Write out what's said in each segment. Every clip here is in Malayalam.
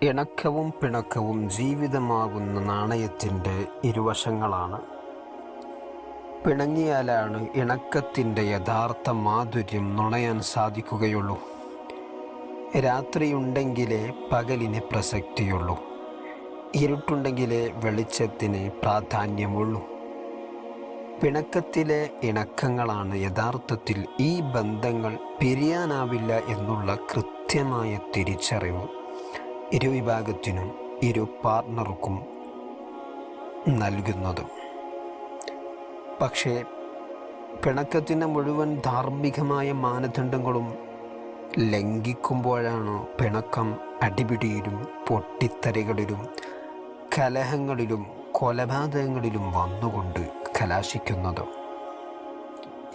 ഇണക്കവും പിണക്കവും ജീവിതമാകുന്ന നാണയത്തിൻ്റെ ഇരുവശങ്ങളാണ്. പിണങ്ങിയാലാണ് ഇണക്കത്തിൻ്റെ യഥാർത്ഥ മാധുര്യം നുണയാൻ സാധിക്കുകയുള്ളൂ. രാത്രിയുണ്ടെങ്കിലേ പകലിന് പ്രസക്തിയുള്ളൂ. ഇരുട്ടുണ്ടെങ്കിലേ വെളിച്ചത്തിന് പ്രാധാന്യമുള്ളൂ. പിണക്കത്തിലെ ഇണക്കങ്ങളാണ് യഥാർത്ഥത്തിൽ ഈ ബന്ധങ്ങൾ പിരിയാനാവില്ല എന്നുള്ള കൃത്യമായ തിരിച്ചറിവ് ഇരുവിഭാഗത്തിനും ഇരു പാർട്ണർക്കും നൽകുന്നത്. പക്ഷേ പിണക്കത്തിൻ്റെ മുഴുവൻ ധാർമ്മികമായ മാനദണ്ഡങ്ങളും ലംഘിക്കുമ്പോഴാണ് പിണക്കം അടിപിടിയിലും പൊട്ടിത്തെറികളിലും കലഹങ്ങളിലും കൊലപാതകങ്ങളിലും വന്നുകൊണ്ട് കലാശിക്കുന്നത്.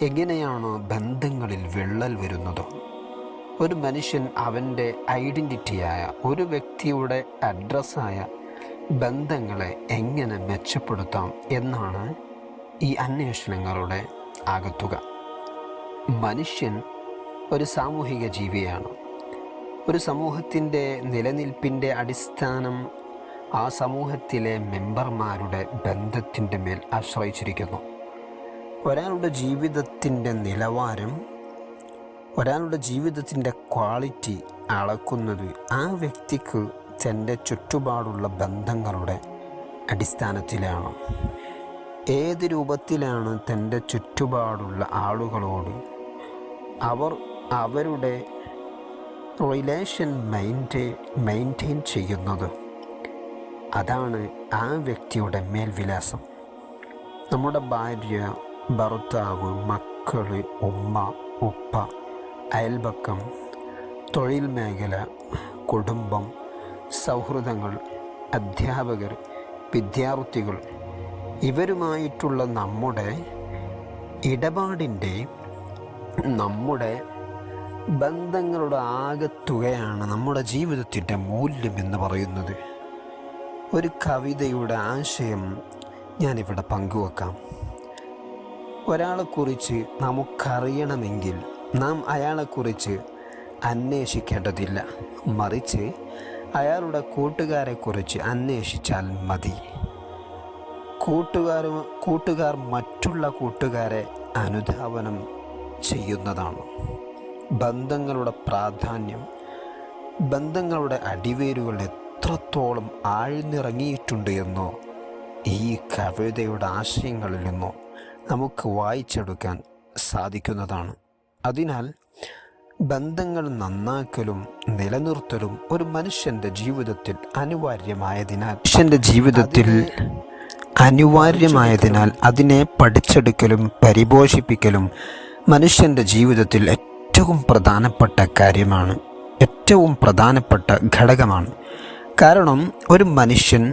എങ്ങനെയാണ് ബന്ധങ്ങളിൽ വിള്ളൽ വരുന്നത്? ഒരു മനുഷ്യൻ അവൻ്റെ ഐഡൻറ്റിറ്റിയായ ഒരു വ്യക്തിയുടെ അഡ്രസ്സായ ബന്ധങ്ങളെ എങ്ങനെ മെച്ചപ്പെടുത്താം എന്നാണ് ഈ അന്വേഷണങ്ങളുടെ ആകത്തുക. മനുഷ്യൻ ഒരു സാമൂഹിക ജീവിയാണ്. ഒരു സമൂഹത്തിൻ്റെ നിലനിൽപ്പിൻ്റെ അടിസ്ഥാനം ആ സമൂഹത്തിലെ മെമ്പർമാരുടെ ബന്ധത്തിൻ്റെ മേൽ ആശ്രയിച്ചിരിക്കുന്നു. ഒരാളുടെ ജീവിതത്തിൻ്റെ നിലവാരം, ഒരാളുടെ ജീവിതത്തിൻ്റെ ക്വാളിറ്റി അളക്കുന്നത് ആ വ്യക്തിക്ക് തൻ്റെ ചുറ്റുപാടുള്ള ബന്ധങ്ങളുടെ അടിസ്ഥാനത്തിലാണ്. ഏത് രൂപത്തിലാണ് തൻ്റെ ചുറ്റുപാടുള്ള ആളുകളോട് അവരുടെ റിലേഷൻ മെയിൻറ്റെയിൻ ചെയ്യുന്നത്, അതാണ് ആ വ്യക്തിയുടെ മേൽവിലാസം. നമ്മുടെ ഭാര്യ, ഭർത്താവ്, മക്കൾ, ഉമ്മ, ഉപ്പ, അയൽപക്കം, തൊഴിൽ മേഖല, കുടുംബം, സൗഹൃദങ്ങൾ, അധ്യാപകർ, വിദ്യാർത്ഥികൾ, ഇവരുമായിട്ടുള്ള നമ്മുടെ ഇടപാടിൻ്റെ, നമ്മുടെ ബന്ധങ്ങളുടെ ആകത്തുകയാണ് നമ്മുടെ ജീവിതത്തിൻ്റെ മൂല്യം എന്ന് പറയുന്നത്. ഒരു കവിതയുടെ ആശയം ഞാനിവിടെ പങ്കുവെക്കാം. ഒരാളെക്കുറിച്ച് നമുക്കറിയണമെങ്കിൽ നാം അയാളെക്കുറിച്ച് അന്വേഷിക്കേണ്ടതില്ല, മറിച്ച് അയാളുടെ കൂട്ടുകാരെക്കുറിച്ച് അന്വേഷിച്ചാൽ മതി. കൂട്ടുകാർ മറ്റുള്ള കൂട്ടുകാരെ അനുധാവനം ചെയ്യുന്നതാണ്. ബന്ധങ്ങളുടെ പ്രാധാന്യം, ബന്ധങ്ങളുടെ അടിവേരുകൾ എത്രത്തോളം ആഴ്ന്നിറങ്ങിയിട്ടുണ്ട് എന്നോ ഈ കവിതയുടെ ആശയങ്ങളിൽ നിന്നോ നമുക്ക് വായിച്ചെടുക്കാൻ സാധിക്കുന്നതാണ്. അതിനാൽ ബന്ധങ്ങൾ നന്നാക്കലും നിലനിർത്തലും ഒരു മനുഷ്യൻ്റെ ജീവിതത്തിൽ അനിവാര്യമായതിനാൽ അതിനെ പഠിച്ചെടുക്കലും പരിപോഷിപ്പിക്കലും മനുഷ്യൻ്റെ ജീവിതത്തിൽ ഏറ്റവും പ്രധാനപ്പെട്ട കാര്യമാണ്, ഏറ്റവും പ്രധാനപ്പെട്ട ഘടകമാണ്. കാരണം ഒരു മനുഷ്യൻ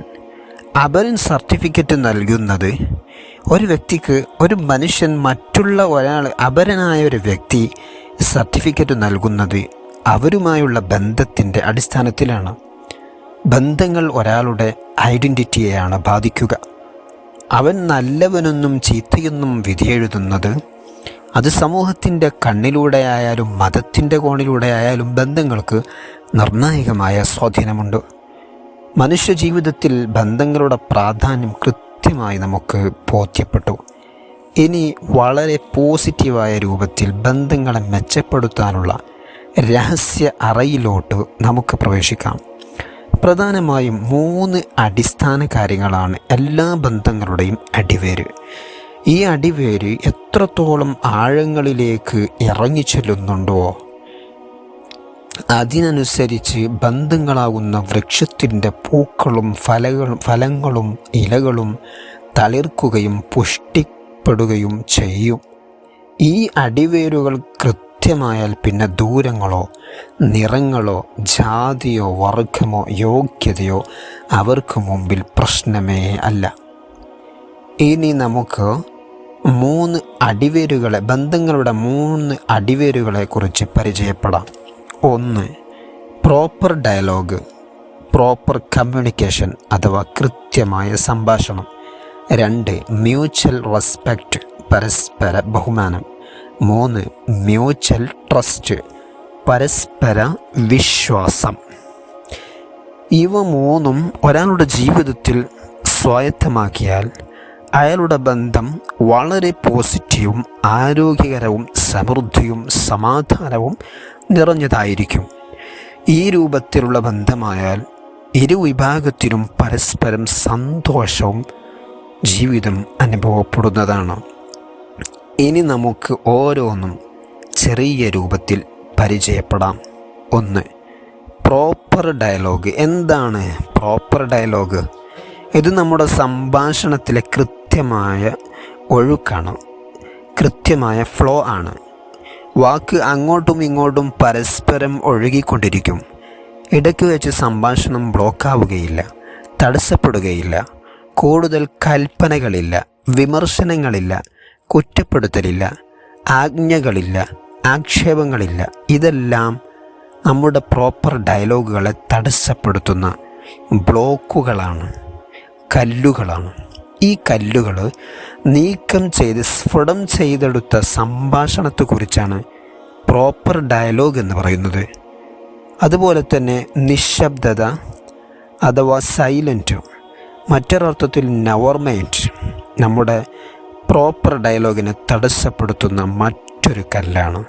അപരൻ സർട്ടിഫിക്കറ്റ് നൽകുന്നത് ഒരു വ്യക്തിക്ക്, ഒരു മനുഷ്യൻ മറ്റുള്ള ഒരാൾ, അപരനായ ഒരു വ്യക്തി സർട്ടിഫിക്കറ്റ് നൽകുന്നത് അവരുമായുള്ള ബന്ധത്തിൻ്റെ അടിസ്ഥാനത്തിലാണ്. ബന്ധങ്ങൾ ഒരാളുടെ ഐഡൻറ്റിറ്റിയെയാണ് ബാധിക്കുക. അവൻ നല്ലവനെന്നും ചീത്തയെന്നും വിധിയെഴുതുന്നത് അത് സമൂഹത്തിൻ്റെ കണ്ണിലൂടെയായാലും മതത്തിൻ്റെ കോണിലൂടെയായാലും ബന്ധങ്ങൾക്ക് നിർണായകമായ സ്വാധീനമുണ്ട്. മനുഷ്യജീവിതത്തിൽ ബന്ധങ്ങളുടെ പ്രാധാന്യം കൃത്യമായി നമുക്ക് ബോധ്യപ്പെട്ടു. ഇനി വളരെ പോസിറ്റീവായ രൂപത്തിൽ ബന്ധങ്ങളെ മെച്ചപ്പെടുത്താനുള്ള രഹസ്യ അറയിലോട്ട് നമുക്ക് പ്രവേശിക്കാം. പ്രധാനമായും 3 അടിസ്ഥാന കാര്യങ്ങളാണ് എല്ലാ ബന്ധങ്ങളുടെയും അടിവേര്. ഈ അടിവേര് എത്രത്തോളം ആഴങ്ങളിലേക്ക് ഇറങ്ങിച്ചെല്ലുന്നുണ്ടോ അതിനനുസരിച്ച് ബന്ധങ്ങളാകുന്ന വൃക്ഷത്തിൻ്റെ പൂക്കളും ഫലങ്ങളും ഇലകളും തളിർക്കുകയും പുഷ്ടിപ്പെടുകയും ചെയ്യും. ഈ അടിവേരുകൾ കൃത്യമായാൽ പിന്നെ ദൂരങ്ങളോ നിറങ്ങളോ ജാതിയോ വർഗമോ യോഗ്യതയോ അവർക്ക് മുമ്പിൽ പ്രശ്നമേ അല്ല. ഇനി നമുക്ക് 3 അടിവേരുകളെ, ബന്ധങ്ങളുടെ 3 അടിവേരുകളെ കുറിച്ച് പരിചയപ്പെടാം. 1. പ്രോപ്പർ ഡയലോഗ്, പ്രോപ്പർ കമ്മ്യൂണിക്കേഷൻ അഥവാ കൃത്യമായ സംഭാഷണം. 2. മ്യൂച്വൽ റെസ്പെക്റ്റ്, പരസ്പര ബഹുമാനം. 3. മ്യൂച്വൽ ട്രസ്റ്റ്, പരസ്പര വിശ്വാസം. ഇവ മൂന്നും ഒരാളുടെ ജീവിതത്തിൽ സ്വായത്തമാക്കിയാൽ അയാളുടെ ബന്ധം വളരെ പോസിറ്റീവും ആരോഗ്യകരവും സമൃദ്ധിയും സമാധാനവും നിറഞ്ഞതായിരിക്കും. ഈ രൂപത്തിലുള്ള ബന്ധമായാൽ ഇരുവിഭാഗത്തിനും പരസ്പരം സന്തോഷവും ജീവിതം അനുഭവപ്പെടുന്നതാണ്. ഇനി നമുക്ക് ഓരോന്നും ചെറിയ രൂപത്തിൽ പരിചയപ്പെടാം. 1. Proper dialogue. എന്താണ് പ്രോപ്പർ ഡയലോഗ്? ഇത് നമ്മുടെ സംഭാഷണത്തിലെ കൃത്യമായ ഒഴുക്കാണ്, കൃത്യമായ ഫ്ലോ ആണ്. വാക്ക് അങ്ങോട്ടും ഇങ്ങോട്ടും പരസ്പരം ഒഴുകിക്കൊണ്ടിരിക്കും. ഇടയ്ക്ക് വെച്ച് സംഭാഷണം ബ്ലോക്കാവുകയില്ല, തടസ്സപ്പെടുകയില്ല. കൂടുതൽ കൽപ്പനകളില്ല, വിമർശനങ്ങളില്ല, കുറ്റപ്പെടുത്തലില്ല, ആജ്ഞകളില്ല, ആക്ഷേപങ്ങളില്ല. ഇതെല്ലാം നമ്മുടെ പ്രോപ്പർ ഡയലോഗുകളെ തടസ്സപ്പെടുത്തുന്ന ബ്ലോക്കുകളാണ്, കല്ലുകളാണ്. ഈ കല്ലുകൾ നീക്കം ചെയ്ത് സ്ഫുടം ചെയ്തെടുത്ത സംഭാഷണത്തെക്കുറിച്ചാണ് പ്രോപ്പർ ഡയലോഗ് എന്ന് പറയുന്നത്. അതുപോലെ തന്നെ നിശബ്ദത അഥവാ സൈലൻറ്റ്, മറ്റൊരർത്ഥത്തിൽ നവർമൈൻഡ്, നമ്മുടെ പ്രോപ്പർ ഡയലോഗിനെ തടസ്സപ്പെടുത്തുന്ന മറ്റൊരു കല്ലാണ്.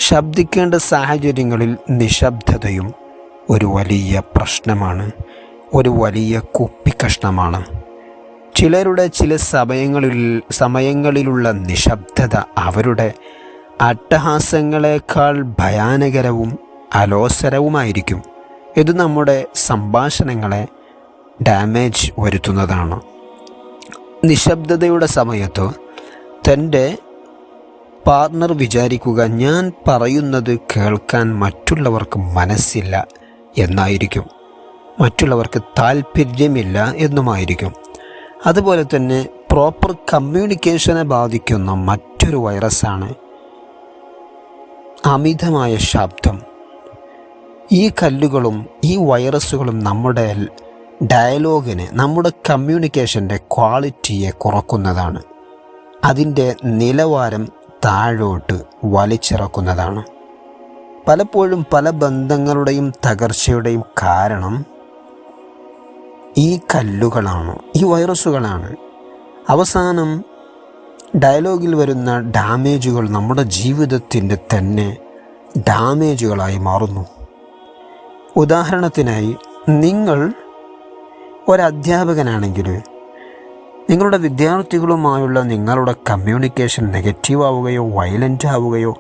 ശബ്ദിക്കേണ്ട സാഹചര്യങ്ങളിൽ നിശബ്ദതയും ഒരു വലിയ പ്രശ്നമാണ്, ഒരു വലിയ കുപ്പിക്കഷ്ണമാണ്. ചിലരുടെ ചില സമയങ്ങളിലുള്ള നിശബ്ദത അവരുടെ അട്ടഹാസങ്ങളെക്കാൾ ഭയാനകരവും അലോസരവുമായിരിക്കും. ഇത് നമ്മുടെ സംഭാഷണങ്ങളെ ഡാമേജ് വരുത്തുന്നതാണ്. നിശബ്ദതയുടെ സമയത്ത് തൻ്റെ പാർട്ണർ വിചാരിക്കുക, ഞാൻ പറയുന്നത് കേൾക്കാൻ മറ്റുള്ളവർക്ക് മനസ്സില്ല എന്നായിരിക്കും, മറ്റുള്ളവർക്ക് താല്പര്യമില്ല എന്നുമായിരിക്കും. അതുപോലെ തന്നെ പ്രോപ്പർ കമ്മ്യൂണിക്കേഷനെ ബാധിക്കുന്ന മറ്റൊരു വൈറസാണ് അമിതമായ ശബ്ദം. ഈ കല്ലുകളും ഈ വൈറസുകളും നമ്മുടെ ഡയലോഗിനെ, നമ്മുടെ കമ്മ്യൂണിക്കേഷൻ്റെ ക്വാളിറ്റിയെ കുറക്കുന്നതാണ്, അതിൻ്റെ നിലവാരം താഴോട്ട് വലിച്ചിറക്കുന്നതാണ്. പലപ്പോഴും പല ബന്ധങ്ങളുടെയും തകർച്ചയുടെയും കാരണം ഈ കല്ലുകളാണ്, ഈ വൈറസുകളാണ്. അവസാനം ഡയലോഗിൽ വരുന്ന ഡാമേജുകൾ നമ്മുടെ ജീവിതത്തിൻ്റെ തന്നെ ഡാമേജുകളായി മാറുന്നു. ഉദാഹരണത്തിനായി, നിങ്ങൾ ഒരധ്യാപകനാണെങ്കിൽ നിങ്ങളുടെ വിദ്യാർത്ഥികളുമായുള്ള നിങ്ങളുടെ കമ്മ്യൂണിക്കേഷൻ നെഗറ്റീവ് ആവുകയോ വയലൻ്റ് ആവുകയോ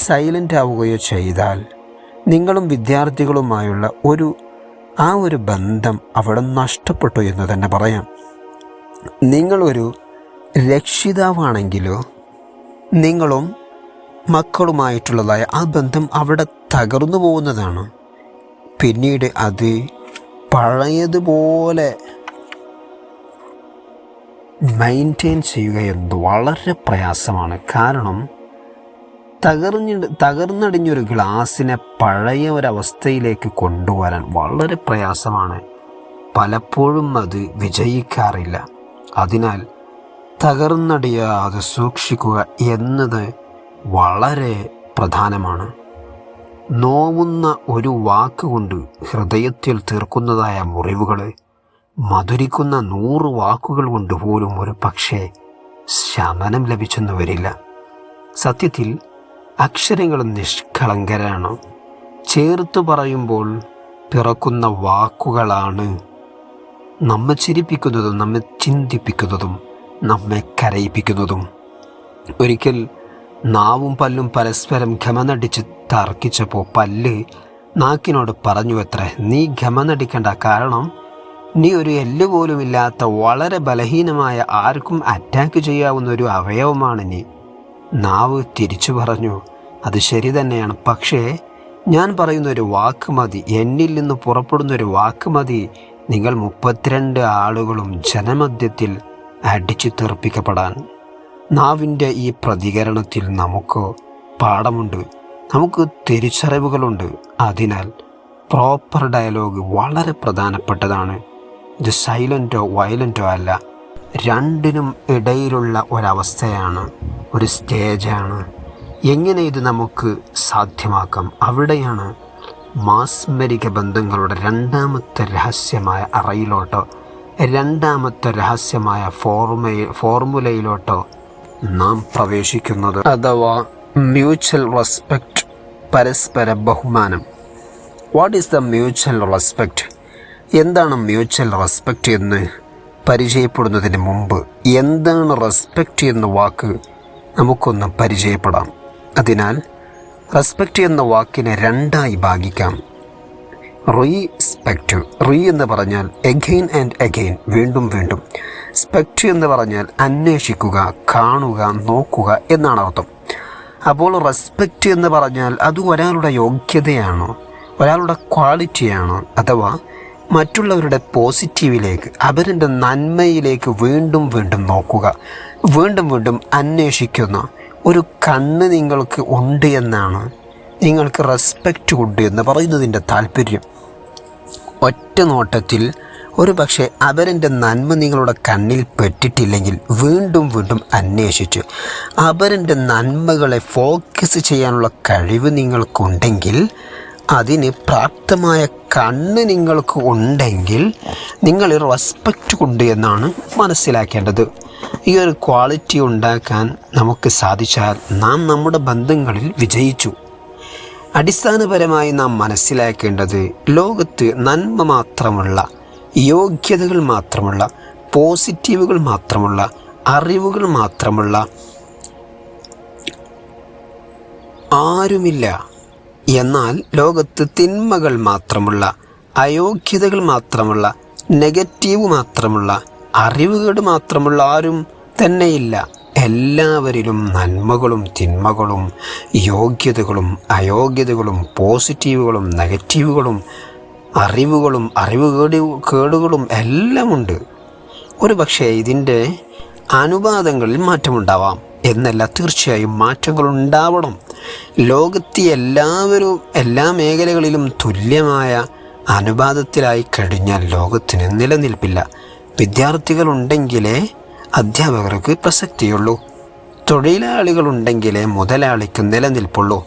സൈലൻ്റ് ആവുകയോ ചെയ്താൽ നിങ്ങളും വിദ്യാർത്ഥികളുമായുള്ള ഒരു ബന്ധം അവിടെ നഷ്ടപ്പെട്ടു എന്ന് തന്നെ പറയാം. നിങ്ങളൊരു രക്ഷിതാവാണെങ്കിലോ നിങ്ങളും മക്കളുമായിട്ടുള്ളതായ ആ ബന്ധം അവിടെ തകർന്നു പോകുന്നതാണ്. പിന്നീട് അത് പഴയതുപോലെ മെയിൻറ്റെയിൻ ചെയ്യുക എന്നത് വളരെ പ്രയാസമാണ്. കാരണം തകർന്നടിഞ്ഞൊരു ഗ്ലാസിനെ പഴയ ഒരവസ്ഥയിലേക്ക് കൊണ്ടുവരാൻ വളരെ പ്രയാസമാണ്. പലപ്പോഴും അത് വിജയിക്കാറില്ല. അതിനാൽ തകർന്നടിയാതെ സൂക്ഷിക്കുക എന്നത് വളരെ പ്രധാനമാണ്. നോവുന്ന ഒരു വാക്കുകൊണ്ട് ഹൃദയത്തിൽ തീർക്കുന്നതായ മുറിവുകൾ മധുരിക്കുന്ന 100 വാക്കുകൾ കൊണ്ട് പോലും ഒരു പക്ഷേ ശമനം ലഭിച്ചെന്ന് വരില്ല. സത്യത്തിൽ അക്ഷരങ്ങൾ നിഷ്കളങ്കരാണ്. ചേർത്ത് പറയുമ്പോൾ പിറക്കുന്ന വാക്കുകളാണ് നമ്മെ ചിരിപ്പിക്കുന്നതും നമ്മെ ചിന്തിപ്പിക്കുന്നതും നമ്മെ കരയിപ്പിക്കുന്നതും. ഒരിക്കൽ നാവും പല്ലും പരസ്പരം ഗമനടിച്ച് തർക്കിച്ചപ്പോൾ പല്ല് നാക്കിനോട് പറഞ്ഞു അത്രേ, നീ ഗമനടിക്കേണ്ട, കാരണം നീ ഒരു എല്ല് പോലുമില്ലാത്ത വളരെ ബലഹീനമായ ആർക്കും അറ്റാക്ക് ചെയ്യാവുന്ന ഒരു അവയവമാണ് നീ. നാവ് തിരിച്ചു പറഞ്ഞു, അത് ശരി തന്നെയാണ്, പക്ഷേ ഞാൻ പറയുന്നൊരു വാക്ക് മതി, എന്നിൽ നിന്ന് പുറപ്പെടുന്നൊരു വാക്ക് മതി നിങ്ങൾ 32 ആളുകളും ജനമധ്യത്തിൽ അടിച്ചു തെറിപ്പിക്കപ്പെടാൻ. നാവിൻ്റെ ഈ പ്രതികരണത്തിൽ നമുക്ക് പാഠമുണ്ട്, നമുക്ക് തിരിച്ചറിവുകളുണ്ട്. അതിനാൽ പ്രോപ്പർ ഡയലോഗ് വളരെ പ്രധാനപ്പെട്ടതാണ്. ഇത് സൈലൻറ്റോ വയലൻറ്റോ അല്ല, രണ്ടിനും ഇടയിലുള്ള ഒരവസ്ഥയാണ്, ഒരു സ്റ്റേജാണ്. എങ്ങനെ ഇത് നമുക്ക് സാധ്യമാക്കാം? അവിടെയാണ് മാസ്മരിക ബന്ധങ്ങളുടെ രണ്ടാമത്തെ രഹസ്യമായ അറയിലോട്ടോ രണ്ടാമത്തെ രഹസ്യമായ ഫോർമുലയിലോട്ടോ നാം പ്രവേശിക്കുന്നത്, അഥവാ മ്യൂച്വൽ റെസ്പെക്റ്റ്, പരസ്പര ബഹുമാനം. What is the mutual respect? എന്താണ് മ്യൂച്വൽ റെസ്പെക്റ്റ് എന്ന് പരിചയപ്പെടുന്നതിന് മുമ്പ് എന്താണ് റെസ്പെക്റ്റ് എന്ന വാക്ക് നമുക്കൊന്ന് പരിചയപ്പെടാം. അതിനാൽ റെസ്പെക്റ്റ് എന്ന വാക്കിനെ രണ്ടായി ഭാഗിക്കാം. റീസ്പെക്റ്റ്, റീ എന്ന് പറഞ്ഞാൽ എഗെയിൻ ആൻഡ് എഗെയിൻ, വീണ്ടും വീണ്ടും. സ്പെക്റ്റ് എന്ന് പറഞ്ഞാൽ അന്വേഷിക്കുക, കാണുക, നോക്കുക എന്നാണ് അർത്ഥം. അപ്പോൾ റെസ്പെക്റ്റ് എന്ന് പറഞ്ഞാൽ അത് ഒരാളുടെ യോഗ്യതയാണോ, ഒരാളുടെ ക്വാളിറ്റിയാണോ, അഥവാ മറ്റുള്ളവരുടെ പോസിറ്റീവിലേക്ക്, അവരുടെ നന്മയിലേക്ക് വീണ്ടും വീണ്ടും നോക്കുക, വീണ്ടും വീണ്ടും അന്വേഷിക്കുന്ന ഒരു കണ്ണ് നിങ്ങൾക്ക് ഉണ്ട് എന്നാണ്, നിങ്ങൾക്ക് റെസ്പെക്റ്റ് ഉണ്ട് എന്ന് പറയുന്നതിൻ്റെ താല്പര്യം. ഒറ്റ നോട്ടത്തിൽ ഒരു പക്ഷേ അവരുടെ നന്മ നിങ്ങളുടെ കണ്ണിൽ പെട്ടിട്ടില്ലെങ്കിൽ വീണ്ടും വീണ്ടും അന്വേഷിച്ച് അവരുടെ നന്മകളെ ഫോക്കസ് ചെയ്യാനുള്ള കഴിവ് നിങ്ങൾക്കുണ്ടെങ്കിൽ, അതിന് പ്രാപ്തമായ കണ്ണ് നിങ്ങൾക്ക് ഉണ്ടെങ്കിൽ നിങ്ങൾ റെസ്പെക്റ്റ് കൊണ്ട് എന്നാണ് മനസ്സിലാക്കേണ്ടത്. ഈ ഒരു ക്വാളിറ്റി ഉണ്ടാക്കാൻ നമുക്ക് സാധിച്ചാൽ നാം നമ്മുടെ ബന്ധങ്ങളിൽ വിജയിച്ചു. അടിസ്ഥാനപരമായി നാം മനസ്സിലാക്കേണ്ടത്, ലോകത്ത് നന്മ മാത്രമുള്ള, യോഗ്യതകൾ മാത്രമുള്ള, പോസിറ്റീവുകൾ മാത്രമുള്ള, അറിവുകൾ മാത്രമുള്ള ആരുമില്ല. എന്നാൽ ലോകത്ത് തിന്മകൾ മാത്രമുള്ള, അയോഗ്യതകൾ മാത്രമുള്ള, നെഗറ്റീവ് മാത്രമുള്ള, അറിവുകേട് മാത്രമുള്ള ആരും തന്നെയില്ല. എല്ലാവരിലും നന്മകളും തിന്മകളും യോഗ്യതകളും അയോഗ്യതകളും പോസിറ്റീവുകളും നെഗറ്റീവുകളും അറിവുകളും കേടുകളും എല്ലാമുണ്ട്. ഒരു പക്ഷേ ഇതിൻ്റെ അനുപാതങ്ങളിൽ മാറ്റമുണ്ടാവാം എന്നല്ല, തീർച്ചയായും മാറ്റങ്ങളുണ്ടാവണം. ലോകത്തെ എല്ലാവരും എല്ലാ മേഖലകളിലും തുല്യമായ അനുപാതത്തിലായി കഴിഞ്ഞാൽ ലോകത്തിന് നിലനിൽപ്പില്ല. വിദ്യാർത്ഥികളുണ്ടെങ്കിലേ അധ്യാപകർക്ക് പ്രസക്തിയുള്ളൂ. തൊഴിലാളികളുണ്ടെങ്കിലേ മുതലാളിക്ക് നിലനിൽപ്പുള്ളൂ.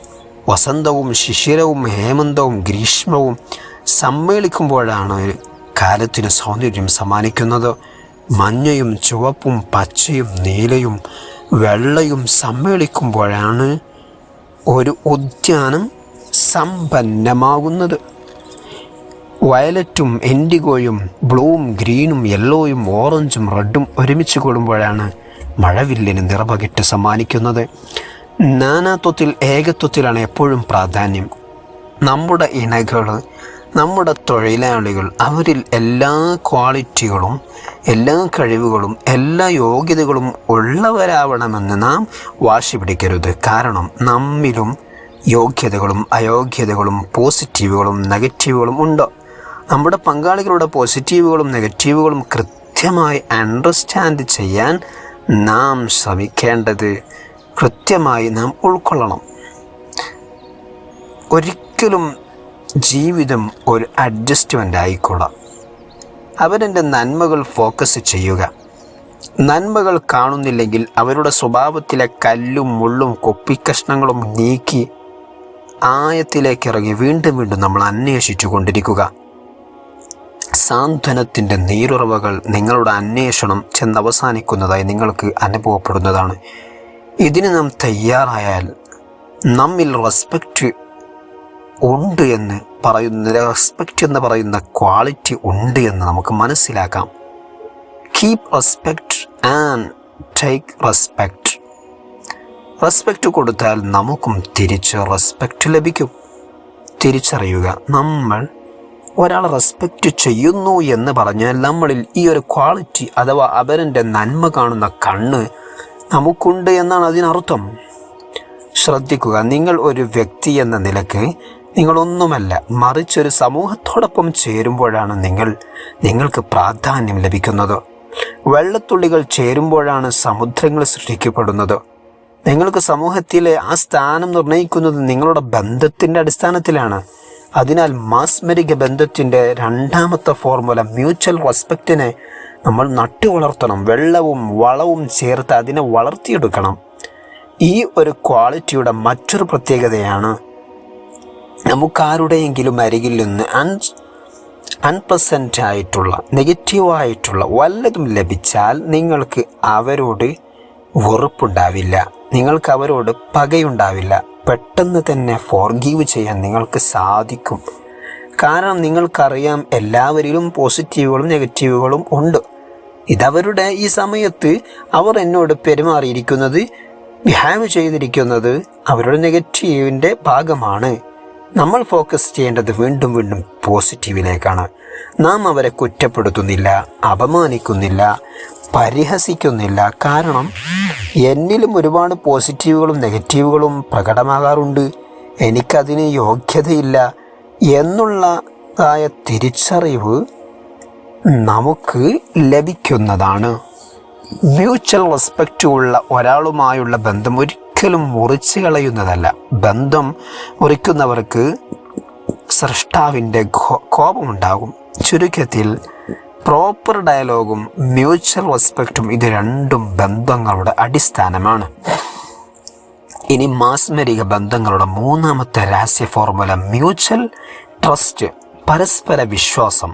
വസന്തവും ശിശിരവും ഹേമന്തവും ഗ്രീഷ്മവും സമ്മേളിക്കുമ്പോഴാണ് കാലത്തിന് സൗന്ദര്യം സമ്മാനിക്കുന്നത്. മഞ്ഞയും ചുവപ്പും പച്ചയും നീലയും വെള്ളയും സമ്മേളിക്കുമ്പോഴാണ് ഒരു ഉദ്യാനം സമ്പന്നമാകുന്നത്. വയലറ്റും ഇൻഡിഗോയും ബ്ലൂവും ഗ്രീനും യെല്ലോയും ഓറഞ്ചും റെഡും ഒരുമിച്ച് കൂടുമ്പോഴാണ് മഴവില്ലിന് നിറപകിട്ട് സമ്മാനിക്കുന്നത്. നാനാത്വത്തിൽ ഏകത്വത്തിലാണ് എപ്പോഴും പ്രാധാന്യം. നമ്മുടെ ഇണകൾ, നമ്മുടെ തൊഴിലാളികൾ, അവരിൽ എല്ലാ ക്വാളിറ്റികളും, എല്ലാ കഴിവുകളും, എല്ലാ യോഗ്യതകളും ഉള്ളവരാവണമെന്ന് നാം വാശി പിടിക്കരുത്. കാരണം നമ്മിലും യോഗ്യതകളും അയോഗ്യതകളും പോസിറ്റീവുകളും നെഗറ്റീവുകളും ഉണ്ട്. നമ്മുടെ പങ്കാളികളുടെ പോസിറ്റീവുകളും നെഗറ്റീവുകളും കൃത്യമായി അണ്ടർസ്റ്റാൻഡ് ചെയ്യാൻ നാം ശ്രമിക്കേണ്ടത്, കൃത്യമായി നാം ഉൾക്കൊള്ളണം. ഒരിക്കലും ജീവിതം ഒരു അഡ്ജസ്റ്റ്മെൻ്റ് ആയിക്കൊള്ളാം. അവരുടെ നന്മകൾ ഫോക്കസ് ചെയ്യുക. നന്മകൾ കാണുന്നില്ലെങ്കിൽ അവരുടെ സ്വഭാവത്തിലെ കല്ലും മുള്ളും കൊപ്പിക്കഷ്ണങ്ങളും നീക്കി ആയത്തിലേക്ക് ഇറങ്ങി വീണ്ടും വീണ്ടും നമ്മൾ അന്വേഷിച്ചു കൊണ്ടിരിക്കുക. സാന്ത്വനത്തിൻ്റെ നീരുറവകൾ നിങ്ങളുടെ അന്വേഷണം ചെന്നവസാനിക്കുന്നതായി നിങ്ങൾക്ക് അനുഭവപ്പെടുന്നതാണ്. ഇതിന് നാം തയ്യാറായാൽ നമ്മിൽ റെസ്പെക്റ്റ് ഉണ്ട് എന്ന് റെസ്പെക്റ്റ് എന്ന് പറയുന്ന ക്വാളിറ്റി ഉണ്ട് എന്ന് നമുക്ക് മനസ്സിലാക്കാം. Keep respect and take respect. Respect കൊടുത്താൽ നമുക്കും തിരിച്ച് റെസ്പെക്റ്റ് ലഭിക്കും. തിരിച്ചറിയുക, നമ്മൾ ഒരാൾ റെസ്പെക്റ്റ് ചെയ്യുന്നു എന്ന് പറഞ്ഞാൽ നമ്മളിൽ ഈ ഒരു ക്വാളിറ്റി അഥവാ അവരുടെ നന്മ കാണുന്ന കണ്ണ് നമുക്കുണ്ട് എന്നാണ് അതിനർത്ഥം. ശ്രദ്ധിക്കുക, നിങ്ങൾ ഒരു വ്യക്തി എന്ന നിലക്ക് നിങ്ങളൊന്നുമല്ല, മറിച്ചൊരു സമൂഹത്തോടൊപ്പം ചേരുമ്പോഴാണ് നിങ്ങൾക്ക് പ്രാധാന്യം ലഭിക്കുന്നത്. വെള്ളത്തുള്ളികൾ ചേരുമ്പോഴാണ് സമുദ്രങ്ങൾ സൃഷ്ടിക്കപ്പെടുന്നത്. നിങ്ങൾക്ക് സമൂഹത്തിലെ ആ സ്ഥാനം നിർണ്ണയിക്കുന്നത് നിങ്ങളുടെ ബന്ധത്തിൻ്റെ അടിസ്ഥാനത്തിലാണ്. അതിനാൽ മാസ്മരിക ബന്ധത്തിൻ്റെ രണ്ടാമത്തെ ഫോർമുല മ്യൂച്വൽ റെസ്പെക്റ്റിനെ നമ്മൾ നട്ടു വളർത്തണം. വെള്ളവും വളവും ചേർത്ത് അതിനെ വളർത്തിയെടുക്കണം. ഈ ഒരു ക്വാളിറ്റിയുടെ മറ്റൊരു പ്രത്യേകതയാണ് നമുക്കാരുടെയെങ്കിലും അരികിൽ നിന്ന് അൺപ്ലസൻ്റ് ആയിട്ടുള്ള നെഗറ്റീവായിട്ടുള്ള വല്ലതും ലഭിച്ചാൽ നിങ്ങൾക്ക് അവരോട് വെറുപ്പുണ്ടാവില്ല, നിങ്ങൾക്ക് അവരോട് പകയുണ്ടാവില്ല. പെട്ടെന്ന് തന്നെ ഫോർഗീവ് ചെയ്യാൻ നിങ്ങൾക്ക് സാധിക്കും. കാരണം നിങ്ങൾക്കറിയാം എല്ലാവരിലും പോസിറ്റീവുകളും നെഗറ്റീവുകളും ഉണ്ട്. ഇതവരുടെ ഈ സമയത്ത് അവർ എന്നോട് പെരുമാറിയിരിക്കുന്നത്, ബിഹേവ് ചെയ്തിരിക്കുന്നത് അവരുടെ നെഗറ്റീവിൻ്റെ ഭാഗമാണ്. നമ്മൾ ഫോക്കസ് ചെയ്യേണ്ടത് വീണ്ടും വീണ്ടും പോസിറ്റീവിലേക്കാണ്. നാം അവരെ കുറ്റപ്പെടുത്തുന്നില്ല, അപമാനിക്കുന്നില്ല, പരിഹസിക്കുന്നില്ല. കാരണം എന്നിലും ഒരുപാട് പോസിറ്റീവുകളും നെഗറ്റീവുകളും പ്രകടമാകാറുണ്ട്. എനിക്കതിന് യോഗ്യതയില്ല എന്നുള്ളതായ തിരിച്ചറിവ് നമുക്ക് ലഭിക്കുന്നതാണ്. മ്യൂച്വൽ റെസ്പെക്റ്റ് ഉള്ള ഒരാളുമായുള്ള ബന്ധം ഒരിക്കലും മുറിച്ച് കളയുന്നതല്ല. ബന്ധം മുറിക്കുന്നവർക്ക് സൃഷ്ടാവിൻ്റെ കോപമുണ്ടാകും. ചുരുക്കത്തിൽ പ്രോപ്പർ ഡയലോഗും മ്യൂച്വൽ റെസ്പെക്റ്റും ഇത് രണ്ടും ബന്ധങ്ങളുടെ അടിസ്ഥാനമാണ്. ഇനി മാസ്മരിക ബന്ധങ്ങളുടെ മൂന്നാമത്തെ രഹസ്യ ഫോർമുല മ്യൂച്വൽ ട്രസ്റ്റ്, പരസ്പര വിശ്വാസം.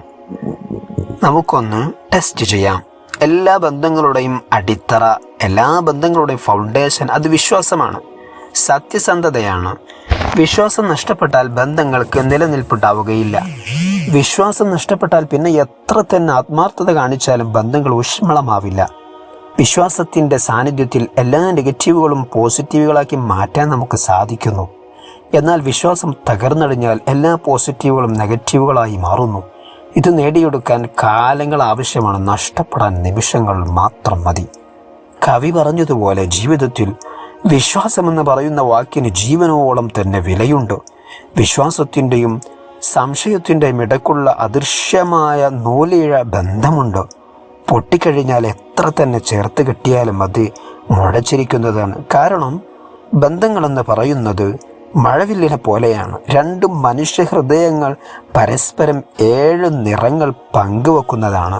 നമുക്കൊന്ന് ടെസ്റ്റ് ചെയ്യാം. എല്ലാ ബന്ധങ്ങളുടെയും അടിത്തറ, എല്ലാ ബന്ധങ്ങളുടെയും ഫൗണ്ടേഷൻ അത് വിശ്വാസമാണ്, സത്യസന്ധതയാണ്. വിശ്വാസം നഷ്ടപ്പെട്ടാൽ ബന്ധങ്ങൾക്ക് നിലനിൽപ്പുണ്ടാവുകയില്ല. വിശ്വാസം നഷ്ടപ്പെട്ടാൽ പിന്നെ എത്ര തന്നെ ആത്മാർത്ഥത കാണിച്ചാലും ബന്ധങ്ങൾ ഊഷ്മളമാവില്ല. വിശ്വാസത്തിൻ്റെ സാന്നിധ്യത്തിൽ എല്ലാ നെഗറ്റീവുകളും പോസിറ്റീവുകളാക്കി മാറ്റാൻ നമുക്ക് സാധിക്കുന്നു. എന്നാൽ വിശ്വാസം തകർന്നടിഞ്ഞാൽ എല്ലാ പോസിറ്റീവുകളും നെഗറ്റീവുകളായി മാറുന്നു. ഇത് നേടിയെടുക്കാൻ കാലങ്ങൾ ആവശ്യമാണ്, നഷ്ടപ്പെടാൻ നിമിഷങ്ങൾ മാത്രം മതി. കവി പറഞ്ഞതുപോലെ ജീവിതത്തിൽ വിശ്വാസമെന്ന് പറയുന്ന വാക്കിന് ജീവനോളം തന്നെ വിലയുണ്ട്. വിശ്വാസത്തിൻ്റെയും സംശയത്തിൻ്റെയും ഇടയ്ക്കുള്ള അദൃശ്യമായ നൂലിഴ ബന്ധമുണ്ട്. പൊട്ടിക്കഴിഞ്ഞാൽ എത്ര തന്നെ ചേർത്ത് കെട്ടിയാലും അത് മുഴച്ചിരിക്കുന്നതാണ്. കാരണം ബന്ധങ്ങളെന്ന് പറയുന്നത് മഴവില്ലിനെ പോലെയാണ്. രണ്ടും മനുഷ്യഹൃദയങ്ങൾ പരസ്പരം 7 നിറങ്ങൾ പങ്കുവെക്കുന്നതാണ്.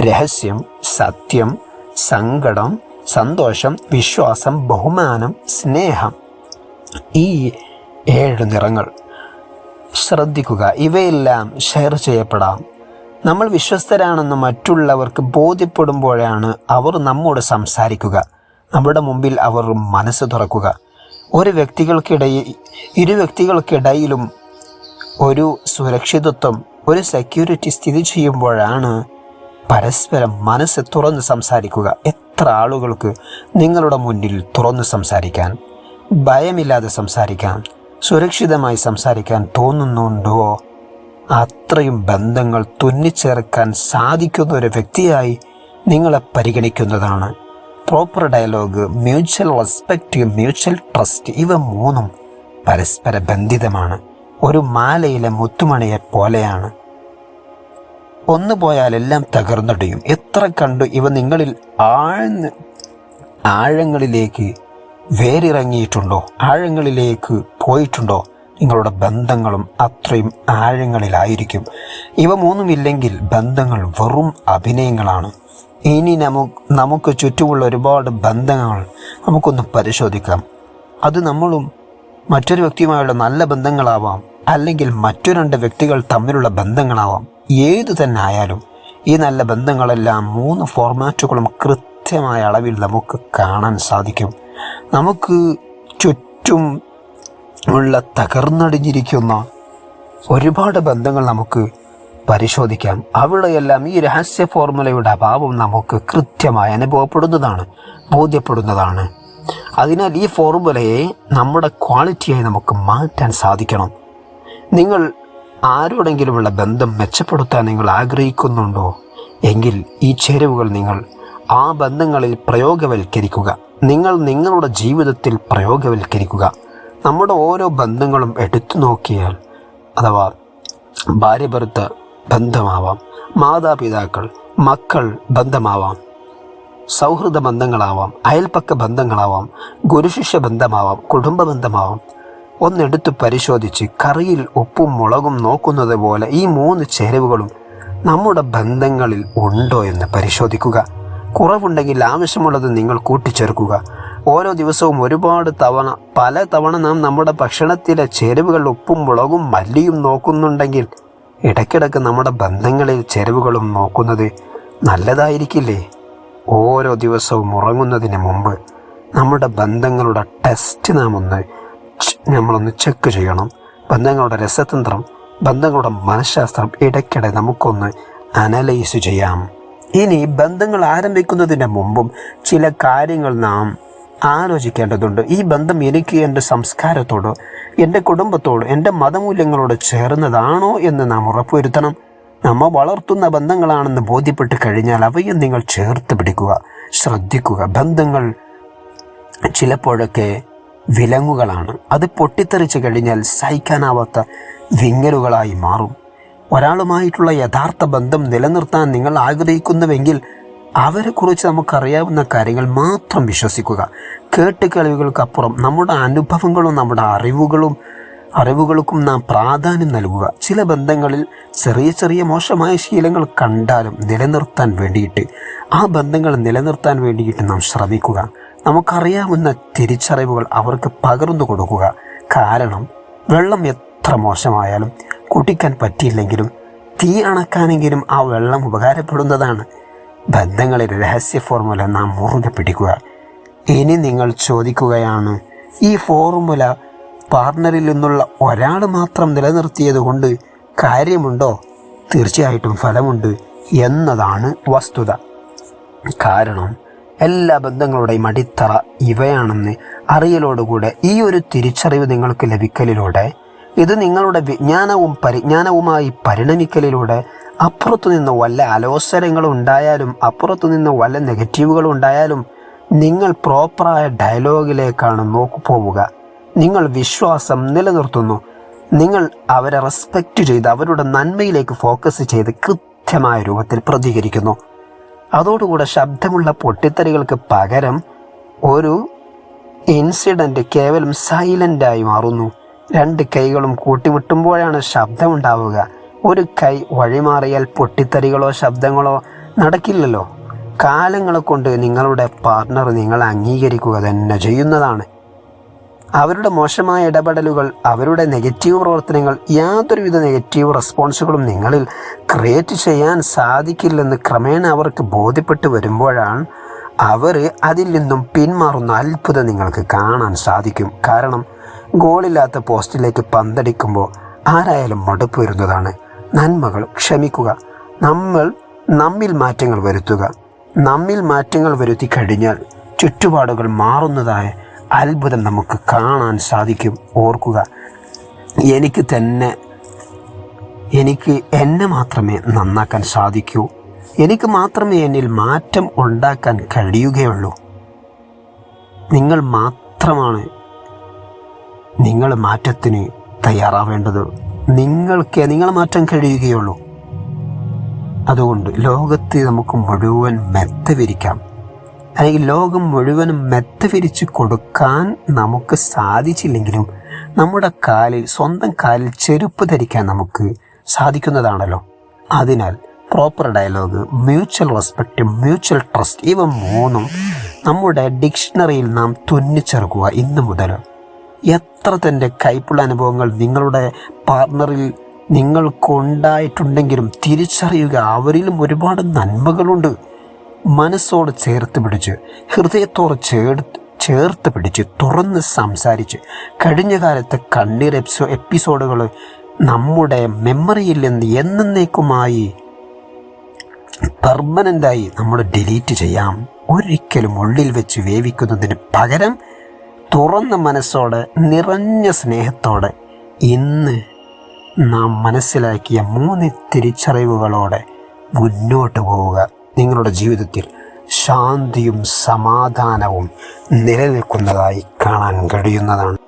രഹസ്യം, സത്യം, സങ്കടം, സന്തോഷം, വിശ്വാസം, ബഹുമാനം, സ്നേഹം. ഈ 7 നിറങ്ങൾ ശ്രദ്ധിക്കുക. ഇവയെല്ലാം ഷെയർ ചെയ്യപ്പെടാം. നമ്മൾ വിശ്വസ്തരാണെന്ന് മറ്റുള്ളവർക്ക് ബോധ്യപ്പെടുമ്പോഴാണ് അവർ നമ്മോട് സംസാരിക്കുക, നമ്മുടെ മുമ്പിൽ അവർ മനസ്സ് തുറക്കുക. ഇരു വ്യക്തികൾക്കിടയിലും ഒരു സുരക്ഷിതത്വം, ഒരു സെക്യൂരിറ്റി സ്ഥിതി ചെയ്യുമ്പോഴാണ് പരസ്പരം മനസ്സ് തുറന്ന് സംസാരിക്കുക. എത്ര ആളുകൾക്ക് നിങ്ങളുടെ മുന്നിൽ തുറന്ന് സംസാരിക്കാൻ, ഭയമില്ലാതെ സംസാരിക്കാൻ, സുരക്ഷിതമായി സംസാരിക്കാൻ തോന്നുന്നുണ്ടോ? അത്രയും ബന്ധങ്ങൾ തുന്നിച്ചേർക്കാൻ സാധിക്കുന്ന ഒരു വ്യക്തിയായി നിങ്ങളെ പരിഗണിക്കുന്നതാണ്. Proper dialogue, mutual respect, mutual trust, ഇവ മൂന്നും പരസ്പര ബന്ധിതമാണ്. ഒരു മാലയിലെ മുത്തുമണിയെ പോലെയാണ്. ഒന്ന് പോയാൽ എല്ലാം തകർന്നടിയും. എത്ര കണ്ടു ഇവ നിങ്ങളിൽ ആഴങ്ങളിലേക്ക് വേരിറങ്ങിയിട്ടുണ്ടോ, ആഴങ്ങളിലേക്ക് പോയിട്ടുണ്ടോ? നിങ്ങളുടെ ബന്ധങ്ങളും അത്രയും ആഴങ്ങളിലായിരിക്കും. ഇവ മൂന്നുമില്ലെങ്കിൽ ബന്ധങ്ങൾ വെറും അഭിനയങ്ങളാണ്. ഇനി നമുക്ക് ചുറ്റുമുള്ള ഒരുപാട് ബന്ധങ്ങൾ നമുക്കൊന്ന് പരിശോധിക്കാം. അത് നമ്മളും മറ്റൊരു വ്യക്തിയുമായുള്ള നല്ല ബന്ധങ്ങളാവാം, അല്ലെങ്കിൽ മറ്റു 2 വ്യക്തികൾ തമ്മിലുള്ള ബന്ധങ്ങളാവാം. ഏതു തന്നെ ആയാലും ഈ നല്ല ബന്ധങ്ങളെല്ലാം 3 ഫോർമാറ്റുകളും കൃത്യമായ അളവിൽ നമുക്ക് കാണാൻ സാധിക്കും. നമുക്ക് ചുറ്റും ഉള്ള തകർന്നടിഞ്ഞിരിക്കുന്ന ഒരുപാട് ബന്ധങ്ങൾ നമുക്ക് പരിശോധിക്കാം. അവിടെയെല്ലാം ഈ രഹസ്യ ഫോർമുലയുടെ അഭാവം നമുക്ക് കൃത്യമായി അനുഭവപ്പെടുന്നതാണ്, ബോധ്യപ്പെടുന്നതാണ്. അതിനാൽ ഈ ഫോർമുലയെ നമ്മുടെ ക്വാളിറ്റിയായി നമുക്ക് മാറ്റാൻ സാധിക്കണം. നിങ്ങൾ ആരോടെങ്കിലുമുള്ള ബന്ധം മെച്ചപ്പെടുത്താൻ നിങ്ങൾ ആഗ്രഹിക്കുന്നുണ്ടോ എങ്കിൽ ഈ ചേരുവകൾ നിങ്ങൾ ആ ബന്ധങ്ങളിൽ പ്രയോഗവൽക്കരിക്കുക. നിങ്ങളുടെ ജീവിതത്തിൽ പ്രയോഗവൽക്കരിക്കുക. നമ്മുടെ ഓരോ ബന്ധങ്ങളും എടുത്തു നോക്കിയാൽ, അഥവാ ഭാര്യ ഭർത്ത ബന്ധമാവാം, മാതാപിതാക്കൾ മക്കൾ ബന്ധമാവാം, സൗഹൃദ ബന്ധങ്ങളാവാം, അയൽപ്പക്ക ബന്ധങ്ങളാവാം, ഗുരുശിഷ്യ ബന്ധമാവാം, കുടുംബ ബന്ധമാവാം. ഒന്നെടുത്ത് പരിശോധിച്ച് കറിയിൽ ഉപ്പും മുളകും നോക്കുന്നത് പോലെ ഈ 3 ചേരുവകളും നമ്മുടെ ബന്ധങ്ങളിൽ ഉണ്ടോ എന്ന് പരിശോധിക്കുക. കുറവുണ്ടെങ്കിൽ ആവശ്യമുള്ളത് നിങ്ങൾ കൂട്ടിച്ചേർക്കുക. ഓരോ ദിവസവും ഒരുപാട് തവണ പല തവണ നാം നമ്മുടെ ഭക്ഷണത്തിലെ ചേരുവകൾ ഉപ്പും മുളകും മല്ലിയും നോക്കുന്നുണ്ടെങ്കിൽ ഇടയ്ക്കിടയ്ക്ക് നമ്മുടെ ബന്ധങ്ങളിൽ ചേരുവകളും നോക്കുന്നത് നല്ലതായിരിക്കില്ലേ? ഓരോ ദിവസവും ഉറങ്ങുന്നതിന് മുമ്പ് നമ്മുടെ ബന്ധങ്ങളുടെ ടെസ്റ്റ് നമ്മളൊന്ന് ചെക്ക് ചെയ്യണം. ബന്ധങ്ങളുടെ രസതന്ത്രം, ബന്ധങ്ങളുടെ മനഃശാസ്ത്രം ഇടയ്ക്കിടെ നമുക്കൊന്ന് അനലൈസ് ചെയ്യാം. ഇനി ബന്ധങ്ങൾ ആരംഭിക്കുന്നതിന് മുമ്പും ചില കാര്യങ്ങൾ നാം ആലോചിക്കേണ്ടതുണ്ട്. ഈ ബന്ധം എനിക്ക് എൻ്റെ സംസ്കാരത്തോട്, എൻ്റെ കുടുംബത്തോട്, എൻ്റെ മതമൂല്യങ്ങളോട് ചേർന്നതാണോ എന്ന് നാം ഉറപ്പുവരുത്തണം. നമ്മൾ വളർത്തുന്ന ബന്ധങ്ങളാണെന്ന് ബോധ്യപ്പെട്ട് കഴിഞ്ഞാൽ അവയെ നിങ്ങൾ ചേർത്ത് പിടിക്കുക, ശ്രദ്ധിക്കുക. ബന്ധങ്ങൾ ചിലപ്പോഴൊക്കെ വിലങ്ങുകളാണ്. അത് പൊട്ടിത്തെറിച്ച് കഴിഞ്ഞാൽ സഹിക്കാനാവാത്ത വിങ്ങലുകളായി മാറും. ഒരാളുമായിട്ടുള്ള യഥാർത്ഥ ബന്ധം നിലനിർത്താൻ നിങ്ങൾ ആഗ്രഹിക്കുന്നുവെങ്കിൽ അവരെക്കുറിച്ച് നമുക്കറിയാവുന്ന കാര്യങ്ങൾ മാത്രം വിശ്വസിക്കുക. കേട്ടുകേൾവികൾക്കപ്പുറം നമ്മുടെ അനുഭവങ്ങളും നമ്മുടെ അറിവുകൾക്കും നാം പ്രാധാന്യം നൽകുക. ചില ബന്ധങ്ങളിൽ ചെറിയ ചെറിയ മോശമായ ശീലങ്ങൾ കണ്ടാലും ആ ബന്ധങ്ങൾ നിലനിർത്താൻ വേണ്ടിയിട്ട് നാം ശ്രമിക്കുക. നമുക്കറിയാവുന്ന തിരിച്ചറിവുകൾ അവർക്ക് പകർന്നു കൊടുക്കുക. കാരണം വെള്ളം എത്ര മോശമായാലും കുടിക്കാൻ പറ്റിയില്ലെങ്കിലും തീ അണക്കാനെങ്കിലും ആ വെള്ളം ഉപകാരപ്പെടുന്നതാണ്. ബന്ധങ്ങളിൽ രഹസ്യ ഫോർമുല നാം മുറുകെ പിടിക്കുക. ഇനി നിങ്ങൾ ചോദിക്കുകയാണ്, ഈ ഫോർമുല പാർട്ണറിൽ നിന്നുള്ള ഒരാൾ മാത്രം നിലനിർത്തിയത് കൊണ്ട് കാര്യമുണ്ടോ? തീർച്ചയായിട്ടും ഫലമുണ്ട് എന്നതാണ് വസ്തുത. കാരണം എല്ലാ ബന്ധങ്ങളുടെയും അടിത്തറ ഇവയാണെന്ന് അറിയലോടുകൂടെ ഈ ഒരു തിരിച്ചറിവ് നിങ്ങൾക്ക് ലഭിക്കലിലൂടെ, ഇത് നിങ്ങളുടെ പരിജ്ഞാനവുമായി പരിണമിക്കലിലൂടെ അപ്പുറത്തുനിന്ന് വല്ല അലോസരങ്ങളും ഉണ്ടായാലും, അപ്പുറത്തുനിന്ന് വല്ല നെഗറ്റീവുകളും ഉണ്ടായാലും നിങ്ങൾ പ്രോപ്പറായ ഡയലോഗിലേക്കാണ് പോവുക. നിങ്ങൾ വിശ്വാസം നിലനിർത്തുന്നു. നിങ്ങൾ അവരെ റെസ്പെക്റ്റ് ചെയ്ത് അവരുടെ നന്മയിലേക്ക് ഫോക്കസ് ചെയ്ത് കൃത്യമായ രൂപത്തിൽ പ്രതികരിക്കുന്നു. അതോടുകൂടെ ശബ്ദമുള്ള പൊട്ടിത്തെറികൾക്ക് പകരം ഒരു ഇൻസിഡൻറ്റ് കേവലം സൈലൻ്റായി മാറുന്നു. രണ്ട് കൈകളും കൂട്ടിമുട്ടുമ്പോഴാണ് ശബ്ദമുണ്ടാവുക. ഒരു കൈ വഴിമാറിയാൽ പൊട്ടിത്തെറികളോ ശബ്ദങ്ങളോ നടക്കില്ലല്ലോ. കാലങ്ങളെ കൊണ്ട് നിങ്ങളുടെ പാർട്ണർ നിങ്ങളെ അംഗീകരിക്കുക തന്നെ ചെയ്യുന്നതാണ്. അവരുടെ മോശമായ ഇടപെടലുകൾ, അവരുടെ നെഗറ്റീവ് പ്രവർത്തനങ്ങൾ, യാതൊരുവിധ നെഗറ്റീവ് റെസ്പോൺസുകളും നിങ്ങളിൽ ക്രിയേറ്റ് ചെയ്യാൻ സാധിക്കില്ലെന്ന് ക്രമേണ അവർക്ക് ബോധ്യപ്പെട്ട് വരുമ്പോഴാണ് അവർ അതിൽ നിന്നും പിന്മാറുന്ന അത്ഭുതം നിങ്ങൾക്ക് കാണാൻ സാധിക്കും. കാരണം ഗോളില്ലാത്ത പോസ്റ്റിലേക്ക് പന്തടിക്കുമ്പോൾ ആരായാലും മടുപ്പ് വരുന്നതാണ്. നന്മകൾ ക്ഷമിക്കുക. നമ്മിൽ മാറ്റങ്ങൾ വരുത്തുക. നമ്മിൽ മാറ്റങ്ങൾ വരുത്തി കഴിഞ്ഞാൽ ചുറ്റുപാടുകൾ മാറുന്നതായ അത്ഭുതം നമുക്ക് കാണാൻ സാധിക്കും. ഓർക്കുക, എനിക്ക് എന്നെ മാത്രമേ നന്നാക്കാൻ സാധിക്കൂ. എനിക്ക് മാത്രമേ എന്നിൽ മാറ്റം ഉണ്ടാക്കാൻ കഴിയുകയുള്ളൂ. നിങ്ങൾ മാത്രമാണ് മാറ്റത്തിന് തയ്യാറാവേണ്ടത്. നിങ്ങളെ മാറ്റാൻ കഴിയുകയുള്ളൂ. അതുകൊണ്ട് ലോകത്തെ നമുക്ക് മുഴുവൻ മെത്ത വിരിക്കാം, അല്ലെങ്കിൽ ലോകം മുഴുവനും മെത്ത വിരിച്ച് കൊടുക്കാൻ നമുക്ക് സാധിച്ചില്ലെങ്കിലും നമ്മുടെ സ്വന്തം കാലിൽ ചെരുപ്പ് ധരിക്കാൻ നമുക്ക് സാധിക്കുന്നതാണല്ലോ. അതിനാൽ proper dialogue, mutual respect, mutual trust, ഇവ മൂന്നും നമ്മുടെ ഡിക്ഷണറിയിൽ നാം തുന്നിച്ചേർക്കുക. ഇന്ന് മുതൽ എത്ര തൻ്റെ കൈപ്പുള്ള അനുഭവങ്ങൾ നിങ്ങളുടെ പാർട്ണറിൽ നിങ്ങൾക്കുണ്ടായിട്ടുണ്ടെങ്കിലും തിരിച്ചറിയുക, അവരിലും ഒരുപാട് നന്മകളുണ്ട്. മനസ്സോട് ചേർത്ത് പിടിച്ച്, ഹൃദയത്തോട് ചേർത്ത് പിടിച്ച്, തുറന്ന് സംസാരിച്ച് കഴിഞ്ഞ കാലത്തെ കണ്ണീർ എപ്പിസോഡുകൾ നമ്മുടെ മെമ്മറിയിൽ നിന്ന് എന്നേക്കുമായി പെർമനൻ്റായി നമ്മൾ ഡിലീറ്റ് ചെയ്യാം. ഒരിക്കലും ഉള്ളിൽ വെച്ച് വേവിക്കുന്നതിന് പകരം തുറന്ന മനസ്സോടെ, നിറഞ്ഞ സ്നേഹത്തോടെ ഇന്ന് നാം മനസ്സിലാക്കിയ 3 തിരിച്ചറിവുകളോടെ മുന്നോട്ട് പോവുക. നിങ്ങളുടെ ജീവിതത്തിൽ ശാന്തിയും സമാധാനവും നിലനിൽക്കുന്നതായി കാണാൻ കഴിയുന്നതാണ്.